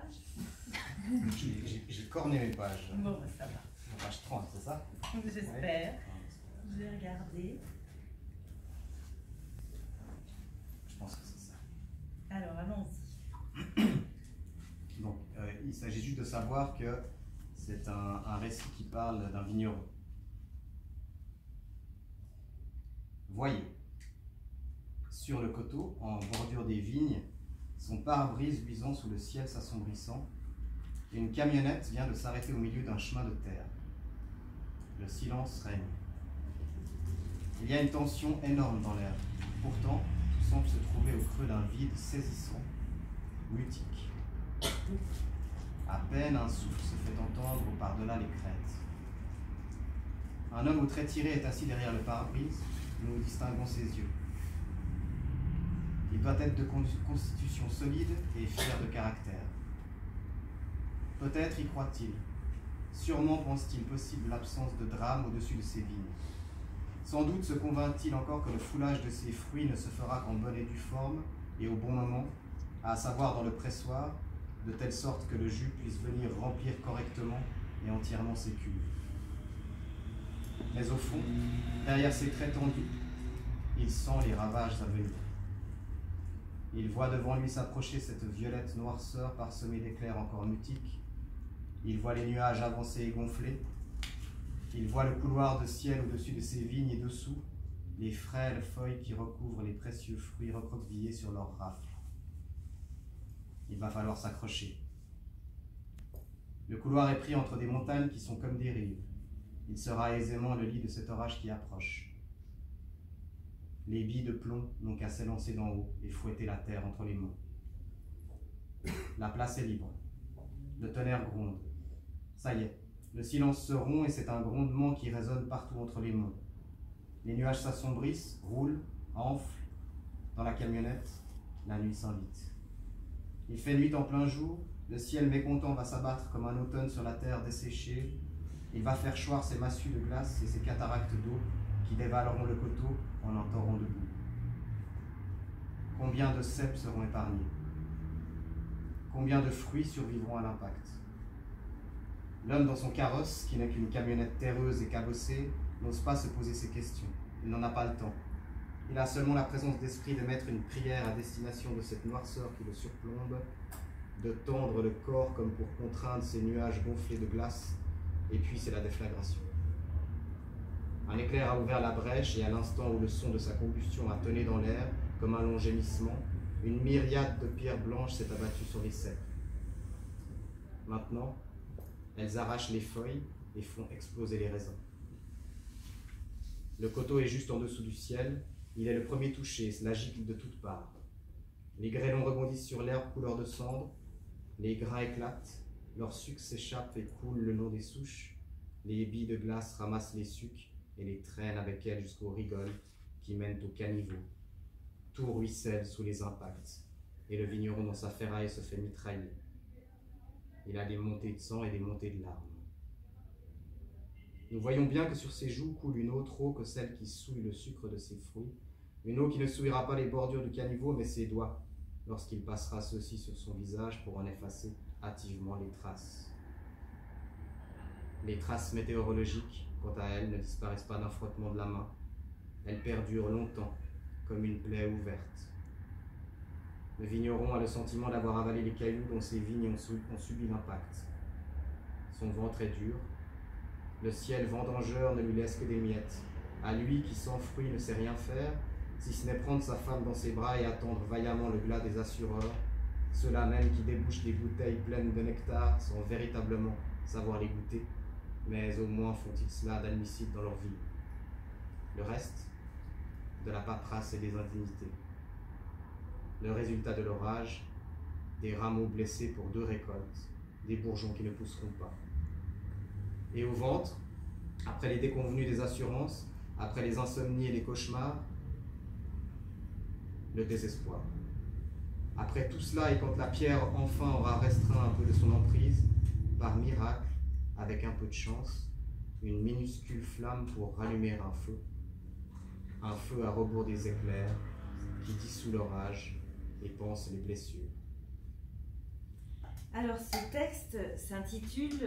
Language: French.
pages? J'ai corné mes pages. Bon, bah, ça va. La page 30, c'est ça? J'espère. Ouais. Je vais regarder. Je pense que c'est ça. Alors, allons-y. Donc, il s'agit juste de savoir que c'est un récit qui parle d'un vigneron. Voyez, sur le coteau, en bordure des vignes, son pare-brise luisant sous le ciel s'assombrissant, une camionnette vient de s'arrêter au milieu d'un chemin de terre. Le silence règne. Il y a une tension énorme dans l'air. Pourtant, tout semble se trouver au creux d'un vide saisissant, mutique. À peine un souffle se fait entendre par-delà les crêtes. Un homme aux traits tirés est assis derrière le pare-brise. Nous distinguons ses yeux. Il doit être de constitution solide et fier de caractère. Peut-être y croit-il. Sûrement pense-t-il possible l'absence de drame au-dessus de ses vignes. Sans doute se convainc-il encore que le foulage de ses fruits ne se fera qu'en bonne et due forme et au bon moment, à savoir dans le pressoir, de telle sorte que le jus puisse venir remplir correctement et entièrement ses cuves. Mais au fond, derrière ses traits tendus, il sent les ravages à venir. Il voit devant lui s'approcher cette violette noirceur parsemée d'éclairs encore mutiques. Il voit les nuages avancer et gonfler. Il voit le couloir de ciel au-dessus de ses vignes et dessous, les frêles feuilles qui recouvrent les précieux fruits recroquevillés sur leurs rafles. Il va falloir s'accrocher. Le couloir est pris entre des montagnes qui sont comme des rives. Il sera aisément le lit de cet orage qui approche. Les billes de plomb n'ont qu'à s'élancer d'en haut et fouetter la terre entre les mains. La place est libre. Le tonnerre gronde. Ça y est, le silence se rompt et c'est un grondement qui résonne partout entre les monts. Les nuages s'assombrissent, roulent, enflent. Dans la camionnette, la nuit s'invite. Il fait nuit en plein jour, le ciel mécontent va s'abattre comme un automne sur la terre desséchée. Il va faire choir ses massues de glace et ses cataractes d'eau qui dévaleront le coteau en un torrent de boue. Combien de cèpes seront épargnés? Combien de fruits survivront à l'impact? L'homme dans son carrosse, qui n'est qu'une camionnette terreuse et cabossée, n'ose pas se poser ces questions. Il n'en a pas le temps. Il a seulement la présence d'esprit de mettre une prière à destination de cette noirceur qui le surplombe, de tendre le corps comme pour contraindre ces nuages gonflés de glace, et puis c'est la déflagration. Un éclair a ouvert la brèche et à l'instant où le son de sa combustion a tonné dans l'air, comme un long gémissement, une myriade de pierres blanches s'est abattue sur les cèpes. Maintenant, elles arrachent les feuilles et font exploser les raisins. Le coteau est juste en dessous du ciel, il est le premier touché, cela gicle de toutes parts. Les grêlons rebondissent sur l'herbe couleur de cendre, les grains éclatent, leur sucre s'échappe et coule le long des souches, les billes de glace ramassent les sucs et les traînent avec elles jusqu'aux rigoles qui mènent au caniveau. Tout ruisselle sous les impacts, et le vigneron dans sa ferraille se fait mitrailler. Il a des montées de sang et des montées de larmes. Nous voyons bien que sur ses joues coule une autre eau que celle qui souille le sucre de ses fruits, une eau qui ne souillera pas les bordures du caniveau, mais ses doigts, lorsqu'il passera ceux-ci sur son visage pour en effacer hâtivement les traces. Les traces météorologiques, quant à elles, ne disparaissent pas d'un frottement de la main. Elles perdurent longtemps, comme une plaie ouverte. Le vigneron a le sentiment d'avoir avalé les cailloux dont ses vignes ont subi l'impact. Son ventre est dur. Le ciel vendangeur ne lui laisse que des miettes. À lui qui sans fruit ne sait rien faire, si ce n'est prendre sa femme dans ses bras et attendre vaillamment le glas des assureurs, ceux-là même qui débouchent des bouteilles pleines de nectar sans véritablement savoir les goûter, mais au moins font-ils cela d'admissible dans leur vie. Le reste, de la paperasse et des indignités. Le résultat de l'orage, des rameaux blessés pour 2 récoltes, des bourgeons qui ne pousseront pas. Et au ventre, après les déconvenues des assurances, après les insomnies et les cauchemars, le désespoir. Après tout cela, et quand la pierre enfin aura restreint un peu de son emprise, par miracle, avec un peu de chance, une minuscule flamme pour rallumer un feu à rebours des éclairs qui dissout l'orage et panse les blessures. Alors, ce texte s'intitule